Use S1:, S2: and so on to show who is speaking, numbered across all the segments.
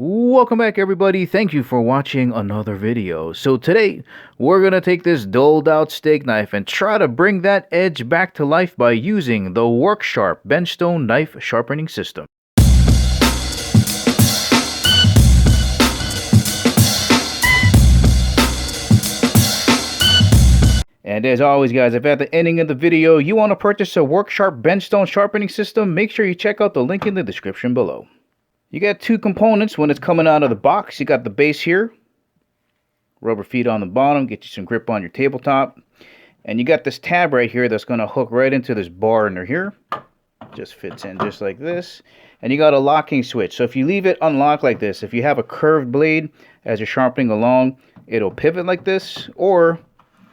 S1: Welcome back everybody, thank you for watching another video. So today, we're gonna take this dulled out steak knife and try to bring that edge back to life by using the WorkSharp Benchstone knife sharpening system. And as always guys, if at the ending of the video you want to purchase a WorkSharp Benchstone sharpening system, make sure you check out the link in the description below. You got two components when it's coming out of the box. You got the base here, rubber feet on the bottom, get you some grip on your tabletop. And you got this tab right here that's going to hook right into this bar under here. Just fits in just like this. And you got a locking switch. So if you leave it unlocked like this, if you have a curved blade as you're sharpening along, it'll pivot like this, or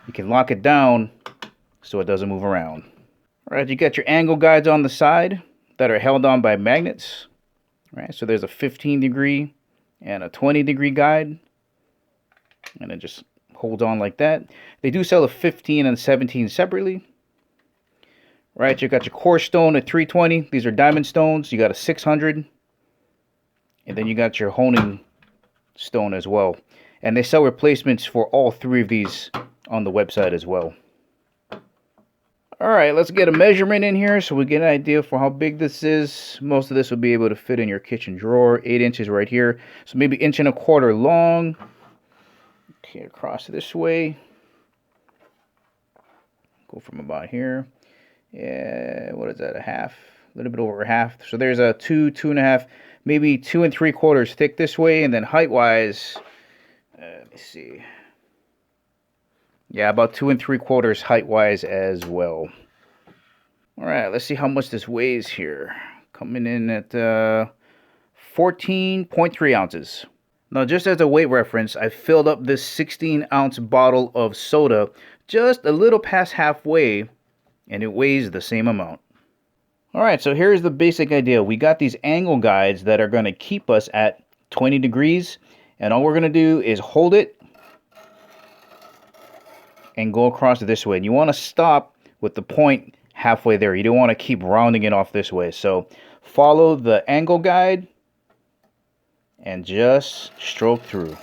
S1: you can lock it down so it doesn't move around. All right, you got your angle guides on the side that are held on by magnets. Right, so there's a 15-degree and a 20-degree guide, and it just holds on like that. They do sell a 15 and 17 separately. Right, you got your core stone at 320. These are diamond stones. You got a 600, and then you got your honing stone as well. And they sell replacements for all three of these on the website as well. Alright, let's get a measurement in here so we get an idea for how big this is. Most of this will be able to fit in your kitchen drawer. 8 inches right here. So maybe 1.25 inches long. Okay, across this way. Go from about here. Yeah, what is that? A half? A little bit over a half. So there's a 2.5, maybe 2 3/4 thick this way. And then height-wise, let me see. Yeah, about 2 3/4 height-wise as well. All right, let's see how much this weighs here. Coming in at 14.3 ounces. Now, just as a weight reference, I filled up this 16-ounce bottle of soda just a little past halfway, and it weighs the same amount. All right, so here's the basic idea. We got these angle guides that are going to keep us at 20 degrees, and all we're going to do is hold it and go across this way. And you want to stop with the point halfway there. You don't want to keep rounding it off this way. So follow the angle guide and just stroke through.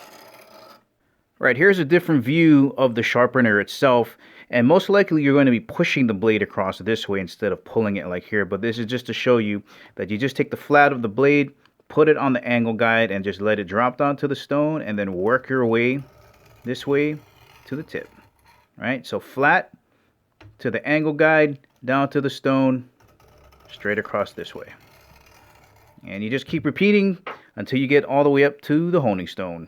S1: Right, here's a different view of the sharpener itself. And most likely you're going to be pushing the blade across this way instead of pulling it like here. But this is just to show you that you just take the flat of the blade, put it on the angle guide, and just let it drop down to the stone, and then work your way this way to the tip. Right, so flat to the angle guide, down to the stone, straight across this way. And you just keep repeating until you get all the way up to the honing stone.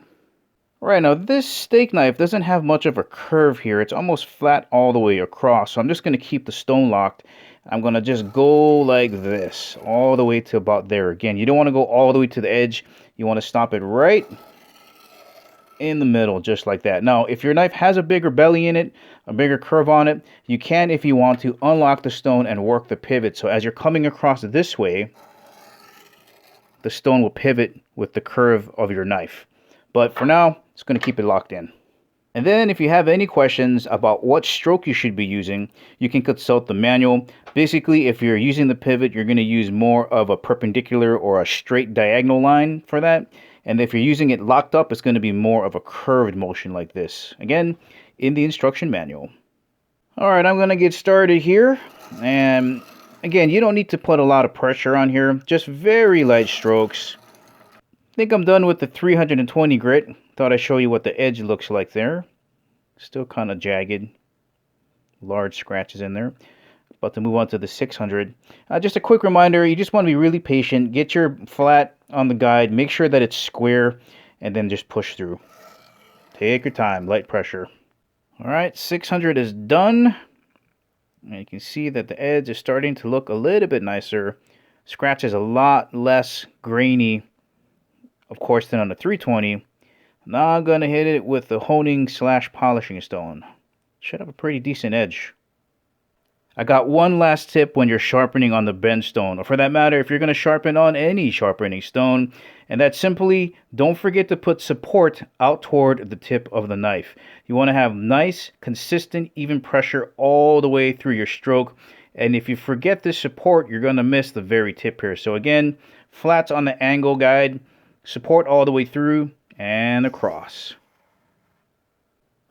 S1: Right, now this steak knife doesn't have much of a curve here. It's almost flat all the way across. So I'm just going to keep the stone locked. I'm going to just go like this, all the way to about there. Again, you don't want to go all the way to the edge. You want to stop it right in the middle, just like that. Now, if your knife has a bigger belly in it, a bigger curve on it, you can, if you want to, unlock the stone and work the pivot. So as you're coming across this way, the stone will pivot with the curve of your knife. But for now, it's going to keep it locked in. And then if you have any questions about what stroke you should be using, you can consult the manual. Basically, if you're using the pivot, you're going to use more of a perpendicular or a straight diagonal line for that. And if you're using it locked up, it's going to be more of a curved motion like this. Again, in the instruction manual. All right, I'm going to get started here. And again, you don't need to put a lot of pressure on here. Just very light strokes. I think I'm done with the 320 grit. Thought I'd show you what the edge looks like there. Still kind of jagged. Large scratches in there. About to move on to the 600. Just a quick reminder, you just want to be really patient. Get your flat on the guide. Make sure that it's square. And then just push through. Take your time. Light pressure. Alright, 600 is done. And you can see that the edge is starting to look a little bit nicer. Scratch is a lot less grainy, of course, than on the 320. Now I'm going to hit it with the honing / polishing stone. Should have a pretty decent edge. I got one last tip when you're sharpening on the Benchstone, or for that matter, if you're going to sharpen on any sharpening stone, and that's simply don't forget to put support out toward the tip of the knife. You want to have nice, consistent, even pressure all the way through your stroke, and if you forget this support, you're going to miss the very tip here. So again, flats on the angle guide, support all the way through and across.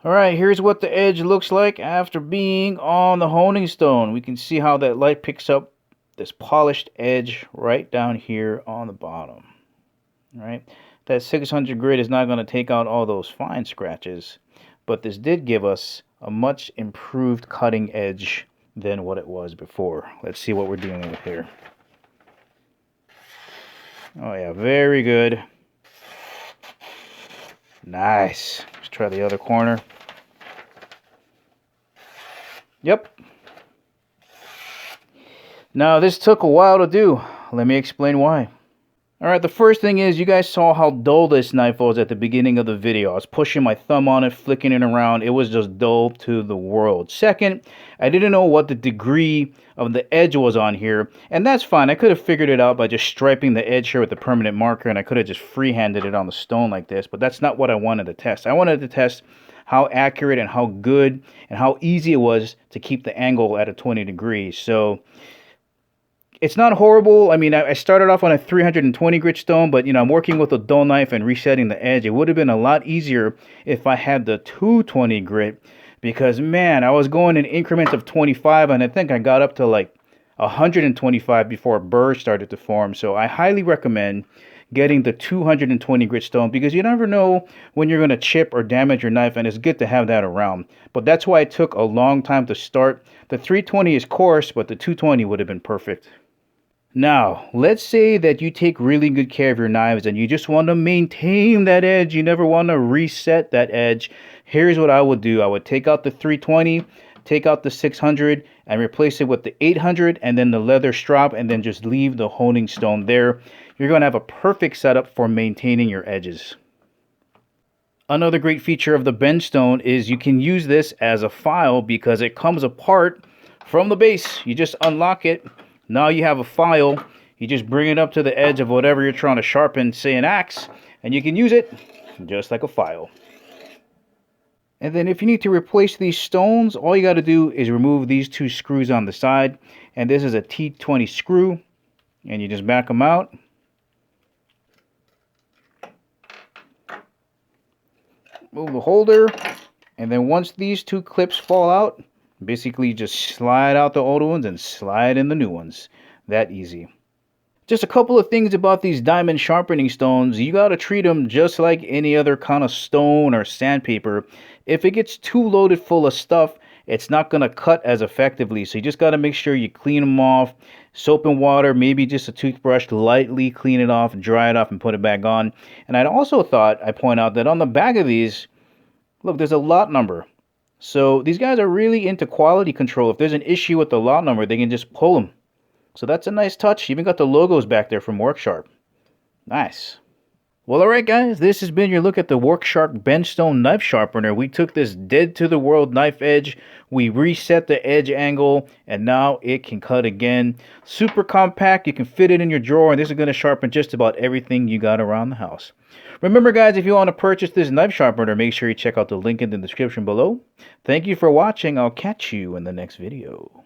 S1: Alright, here's what the edge looks like after being on the honing stone. We can see how that light picks up this polished edge right down here on the bottom. Alright, that 600 grit is not going to take out all those fine scratches, but this did give us a much improved cutting edge than what it was before. Let's see what we're dealing with here. Oh yeah, very good. Nice. Let's try the other corner. Yep. Now this took a while to do. Let me explain why. Alright, the first thing is you guys saw how dull this knife was at the beginning of the video. I was pushing my thumb on it, flicking it around. It was just dull to the world. Second, I didn't know what the degree of the edge was on here, and that's fine. I could have figured it out by just striping the edge here with a permanent marker, and I could have just freehanded it on the stone like this, but that's not what I wanted to test. I wanted to test how accurate and how good and how easy it was to keep the angle at a 20 degrees. So it's not horrible. I mean, I started off on a 320 grit stone, but, you know, I'm working with a dull knife and resetting the edge. It would have been a lot easier if I had the 220 grit because, man, I was going in increments of 25, and I think I got up to like 125 before burrs started to form. So I highly recommend getting the 220 grit stone because you never know when you're going to chip or damage your knife, and it's good to have that around. But that's why it took a long time to start. The 320 is coarse, but the 220 would have been perfect. Now, let's say that you take really good care of your knives and you just want to maintain that edge. You never want to reset that edge. Here's what I would do. I would take out the 320, take out the 600, and replace it with the 800 and then the leather strap, and then just leave the honing stone there. You're going to have a perfect setup for maintaining your edges. Another great feature of the Benchstone is you can use this as a file because it comes apart from the base. You just unlock it. Now you have a file. You just bring it up to the edge of whatever you're trying to sharpen, say an axe, and you can use it just like a file. And then if you need to replace these stones, all you got to do is remove these two screws on the side. And this is a T20 screw. And you just back them out. Move the holder. And then once these two clips fall out, basically just slide out the old ones and slide in the new ones. That easy. Just a couple of things about these diamond sharpening stones. You got to treat them just like any other kind of stone or sandpaper. If it gets too loaded full of stuff, it's not going to cut as effectively. So you just got to make sure you clean them off. Soap and water, maybe just a toothbrush, lightly clean it off, dry it off, and put it back on. And I'd also thought, I point out that on the back of these, look, there's a lot number. So these guys are really into quality control. If there's an issue with the lot number, they can just pull them. So that's a nice touch. Even got the logos back there from Worksharp. Nice. Well, alright guys, this has been your look at the Worksharp Benchstone knife sharpener. We took this dead to the world knife edge, we reset the edge angle, and now it can cut again. Super compact, you can fit it in your drawer, and this is going to sharpen just about everything you got around the house. Remember guys, if you want to purchase this knife sharpener, make sure you check out the link in the description below. Thank you for watching. I'll catch you in the next video.